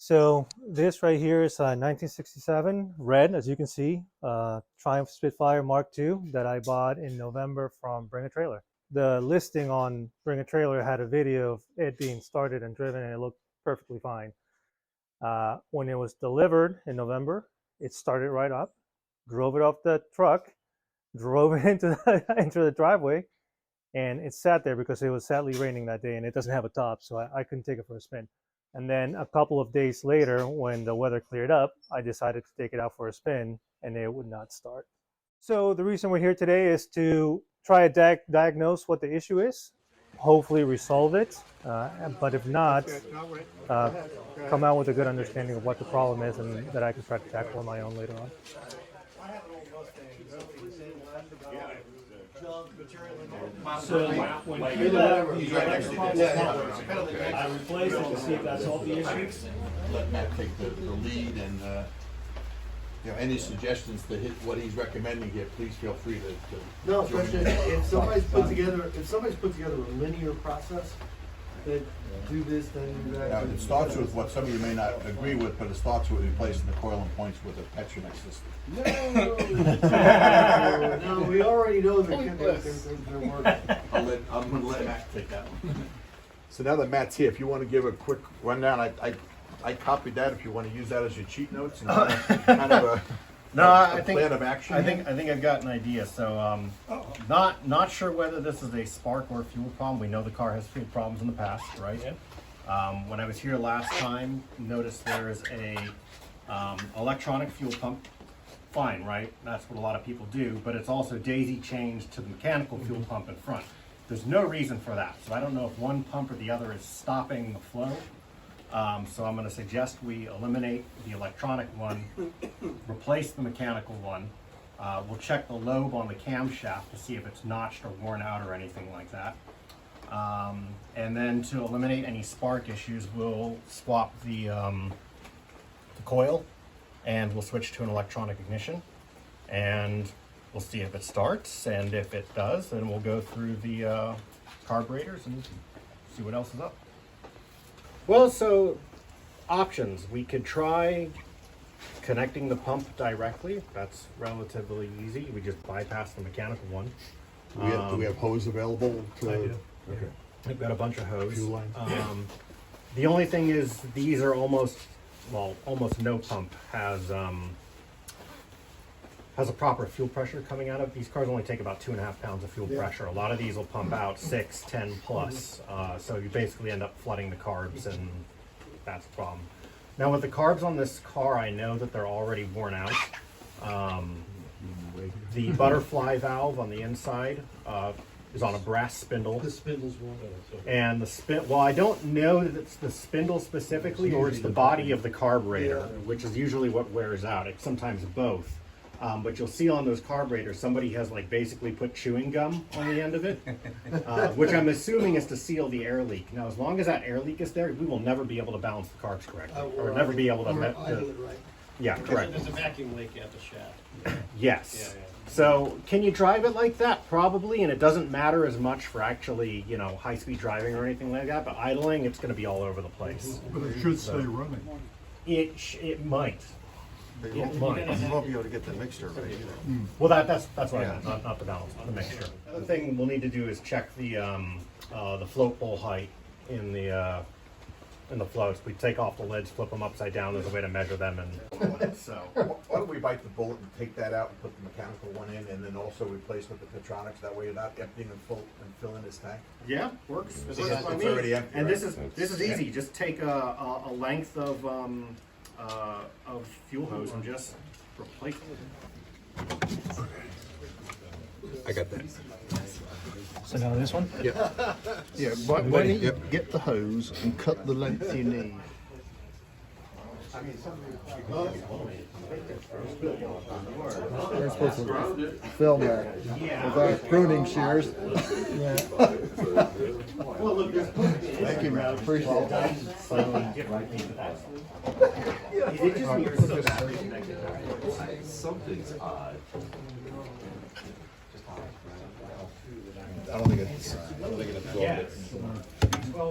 So this right here is 1967 red, as you can see, Triumph Spitfire Mk2 that I bought in November from Bring a Trailer. The listing on Bring a Trailer had a video of it being started and driven, and it looked perfectly fine. When it was delivered in November, it started right up, drove it off the truck, drove it into the driveway, and it sat there because it was sadly raining that day and it doesn't have a top, so I couldn't take it for a spin. And then a couple of days later, when the weather cleared up, I decided to take it out for a spin, and it would not start. So the reason we're here today is to try to diagnose what the issue is, hopefully resolve it, but if not, come out with a good understanding of what the problem is and that I can try to tackle on my own later on. So when you I replaced it to see if that solved the issue. Let Matt take the lead, and any suggestions to hit what he's recommending here, please feel free to No, especially if somebody's put together a linear process that do this, then do that. Now, it starts with what some of you may not agree with, but it starts with replacing the coil and points with a Petronas system. No, we already know they're working. I'm going to let Matt take that one. So now that Matt's here, if you want to give a quick rundown, I copied that if you want to use that as your cheat notes and kind of a plan of action. I think I've got an idea. So not sure whether this is a spark or a fuel problem. We know the car has fuel problems in the past, right? Yeah. When I was here last time, noticed there is a electronic fuel pump. Fine, right? That's what a lot of people do, but it's also daisy chained to the mechanical fuel pump in front. There's no reason for that. So I don't know if one pump or the other is stopping the flow. So I'm going to suggest we eliminate the electronic one, replace the mechanical one. We'll check the lobe on the camshaft to see if it's notched or worn out or anything like that. And then to eliminate any spark issues, we'll swap the coil, and we'll switch to an electronic ignition, and we'll see if it starts, and if it does, then we'll go through the carburetors and see what else is up. Well, so options. We could try connecting the pump directly. That's relatively easy. We just bypass the mechanical one. Do we have hose available? I do. Okay. We've got a bunch of hose. Fuel line. The only thing is these are almost no pump has a proper fuel pressure coming out of. These cars only take about 2.5 pounds of fuel pressure. A lot of these will pump out 6, 10 plus. So you basically end up flooding the carbs, and that's the problem. Now with the carbs on this car, I know that they're already worn out. The butterfly valve on the inside is on a brass spindle. The spindle's worn. And well, I don't know that it's the spindle specifically, or it's the body of the carburetor, which is usually what wears out. It's sometimes both. But you'll see on those carburetors, somebody has basically put chewing gum on the end of it, which I'm assuming is to seal the air leak. Now, as long as that air leak is there, we will never be able to balance the carbs correctly, or never be able to. Yeah, correct. There's a vacuum leak at the shaft. Yes. Yeah. So, can you drive it like that? Probably, and it doesn't matter as much for actually, high-speed driving or anything like that. But idling, it's going to be all over the place. But it should stay running. It might. You won't be able to get the mixture right either. Well, that's what I meant, not the balance, the mixture. The other thing we'll need to do is check the float bowl height in the floats. We take off the lids, flip them upside down. There's a way to measure them, and so. Why don't we bite the bullet and take that out and put the mechanical one in, and then also replace with the Petronics? That way you're not emptying and filling this tank. Yeah, works. It's already empty. And right? this is easy. Just take a length of fuel hose and just replace it. I got that. So now this one? Yeah, why don't you get the hose and cut the length you need. We're supposed to film that with our pruning shears. Thank you, man. Appreciate that. Something's odd. I don't think it's absorbed it. Okay,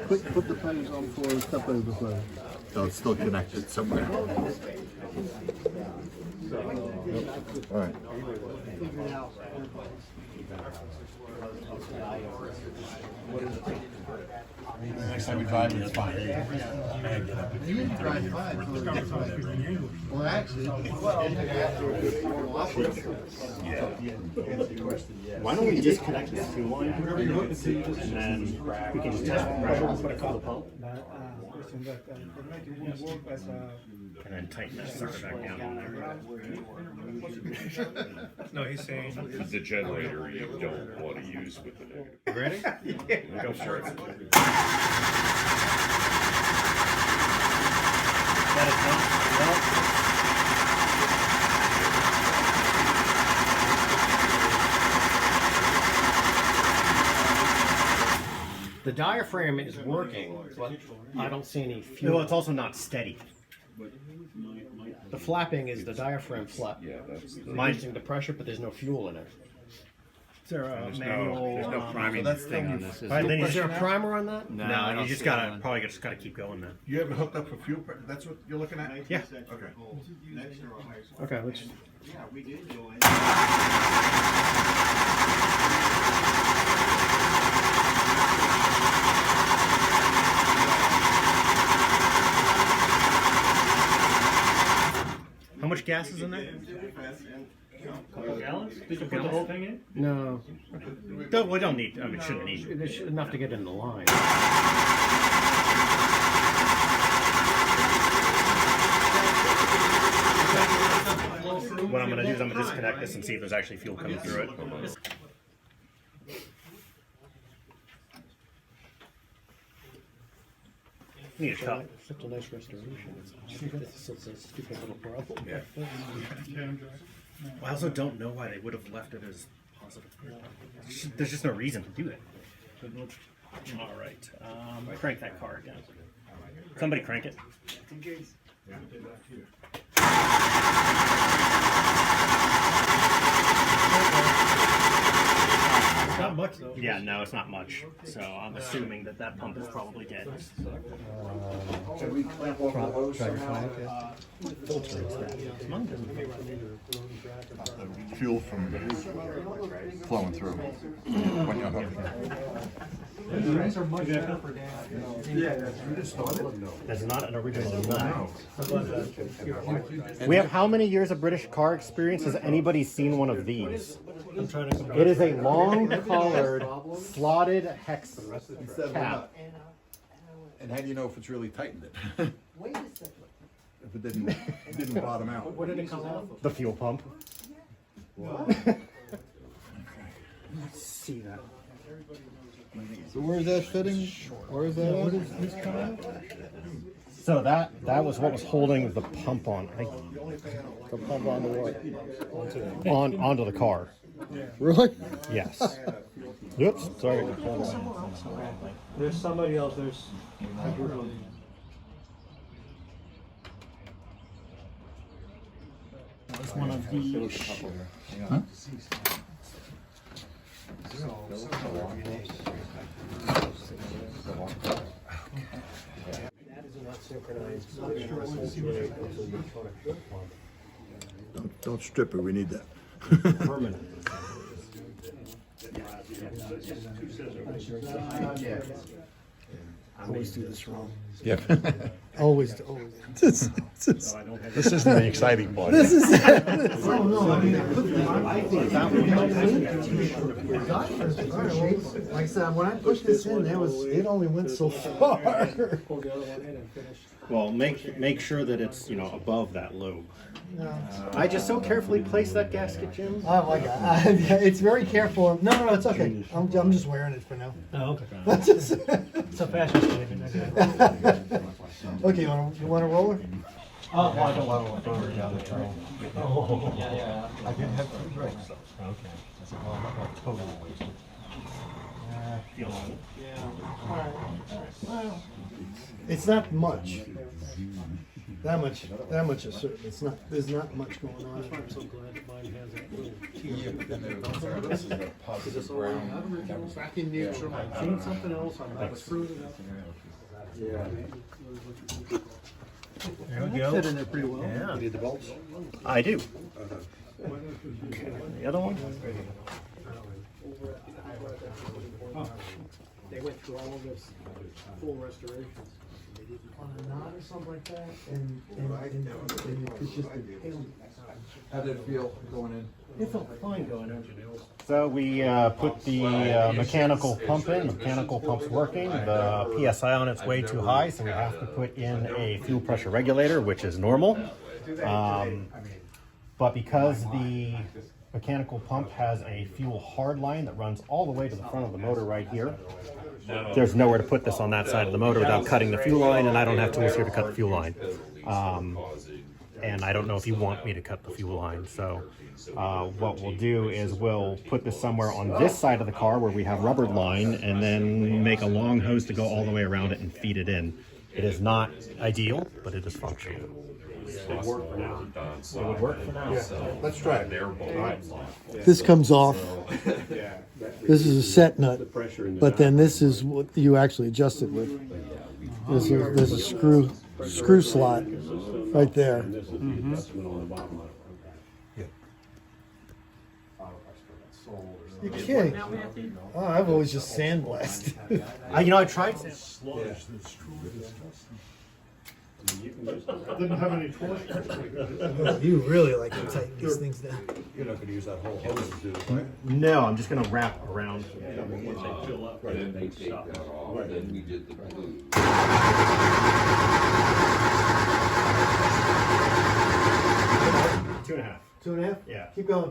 quick, put the hose on for a cup overflow. So it's still connected somewhere. All right. Next time we drive, it's fine. You drive by. Well, actually, Why don't we disconnect this fuel line and then we can just test pressure and put a couple pump and then tighten that sucker back down on there. No, he's saying. The generator you don't want to use with the negative. Ready? Go for it. That is not. The diaphragm is working, but I don't see any fuel. Well, it's also not steady. The flapping is the diaphragm flap. Yeah, that's Managing the pressure, but there's no fuel in it. Is there a manual? There's no priming thing on this. Is Is there a primer on that? No, I you don't just see gotta one. probably just gotta keep going then. You have it hooked up for fuel? That's what you're looking at? Yeah. Okay. Okay. Let's. How much gas is in there? Couple gallons? Did you put the whole thing in? No. We don't need. I mean, shouldn't need. There's enough to get in the line. What I'm going to do is I'm going to disconnect this and see if there's actually fuel coming through it. Need a cup. Such a nice restoration. It's a stupid little problem. Yeah. I also don't know why they would have left it as positive. There's just no reason to do it. All right. Crank that car again. Somebody crank it. It's not much though. Yeah, no, it's not much. So I'm assuming that that pump is probably dead. Can we clamp over the hose somehow? Mine doesn't. Fuel from flowing through when you're hooking. That's not an original nut. We have how many years of British car experience? Has anybody seen one of these? It is a long-collared, slotted hex cap. And how do you know if it's really tightened it? If it didn't bottom out. What did it come off of? The fuel pump. See that? so where's that fitting? Where is that at? So that was what was holding the pump on. The pump on the what? Onto the car. Really? Yes. Oops. Sorry. There's somebody else. There's. It's one of these. Huh? Don't strip it, we need that. Permanent. I always do this wrong. Yeah. Always. This isn't the exciting part. Oh no, I mean, like I said, when I pushed this in, it only went so far. Pull the other one in and finish. Well, make sure that it's above that lobe. I just so carefully placed that gasket, Jim. Oh my god, it's very careful. No, it's okay. I'm just wearing it for now. Oh, okay. Just- It's a fashion statement. Okay, you want a roller? Oh, well, I don't want to go down the train. I didn't have 2 brakes. Okay. I said, well, I'm not going to totally waste it. It's not much. That much is certain. It's not. There's not much going on. That's why I'm so glad that mine has that little Yeah, but then this is a positive all not original. Back in neutral. I've seen something else. I'm not screwing it up. Yeah. There we go. Fit in there pretty well. Yeah. You need the bolts? I do. The other one? They went through all this full restorations. On a knot or something like that, and it's just a tail. How did it feel going in? It felt fine going in. So we put the mechanical pump in. The mechanical pump's working. The PSI on it's way too high, so we have to put in a fuel pressure regulator, which is normal. But because the mechanical pump has a fuel hard line that runs all the way to the front of the motor right here, there's nowhere to put this on that side of the motor without cutting the fuel line, and I don't have tools here to cut the fuel line. And I don't know if you want me to cut the fuel line. So what we'll do is we'll put this somewhere on this side of the car where we have rubber line, and then make a long hose to go all the way around it and feed it in. It is not ideal, but it is functional. It would work for now. It would work for now. Let's try it. This comes off. This is a set nut, but then this is what you actually adjust it with. There's a screw slot right there. You're kidding? Oh, I've always just sandblasted. I tried. Didn't have any torque. You really like to tighten these things down. You're not going to use that whole hose to do it, right? No, I'm just going to wrap around. Then they take that off, then we did the glue. 2.5. 2.5? Yeah. Keep going.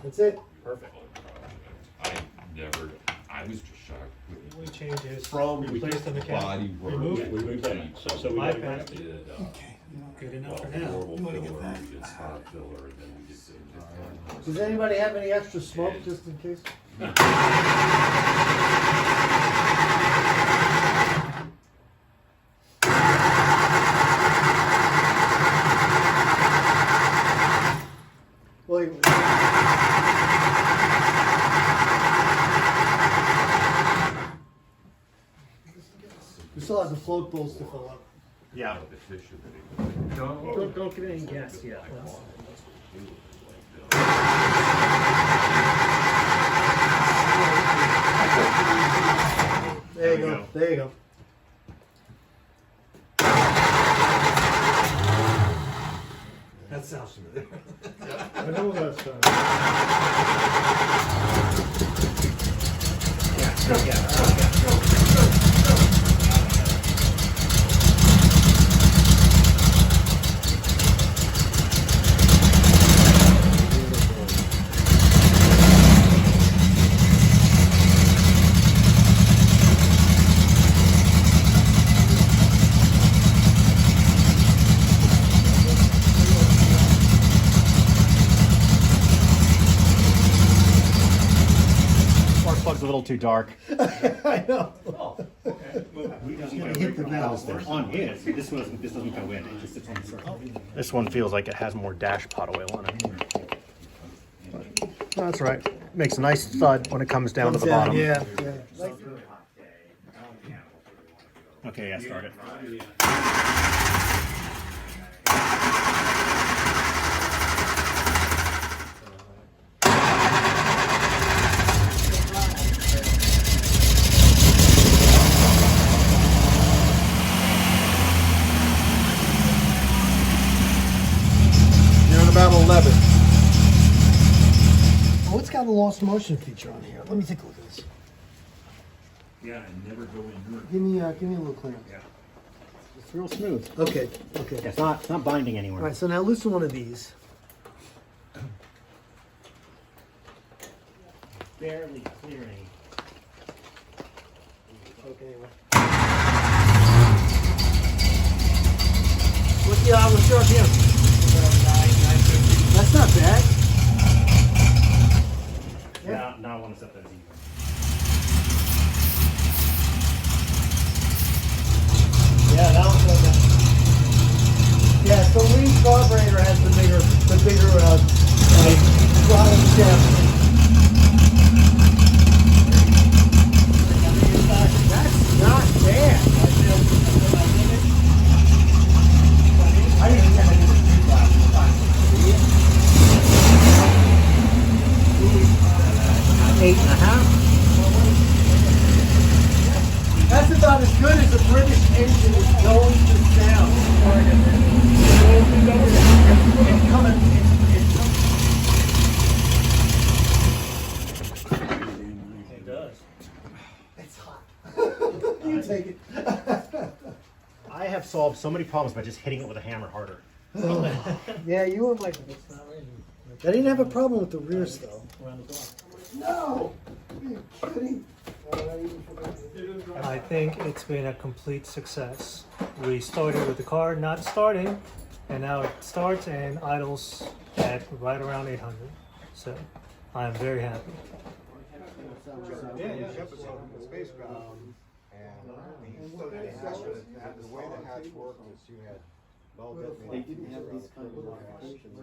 That's it. Perfect. I was just shocked. We changed his From replaced the mechanic. body work. Removed. We moved that. So we bypassed did, Good enough for now. horrible filler, it's hot filler, and then we just did Does anybody have any extra smoke just in case? Well, we still have the float bowls to fill up. Yeah. Don't give it any gas yet. There you go. There you go. That sounds familiar. I know that's Spark plug's a little too dark. I know. Hit the valves there. On his, this doesn't go in. It just sits on the circle. This one feels like it has more dash pot oil on it. That's right. Makes a nice thud when it comes down to the bottom. Yeah. Okay, yeah, start it. You're on about 11. Oh, it's got a lost motion feature on here. Let me take a look at this. Yeah, and never go in here. Give me a little clearance. It's real smooth. Okay. It's not binding anywhere. All right. So now loosen one of these. Barely clearing. What's the RPM? That's not bad. Now I want to set that as even. Yeah, solved so many problems by just hitting it with a hammer harder. Yeah, you were like. I didn't have a problem with the rears though. No. Are you kidding? I think it's been a complete success. We started with the car not starting, and now it starts and idles at right around 800. So I'm very happy. Yeah, the spacecraft. And so the way the hatch worked was you had They didn't have these kind of modifications.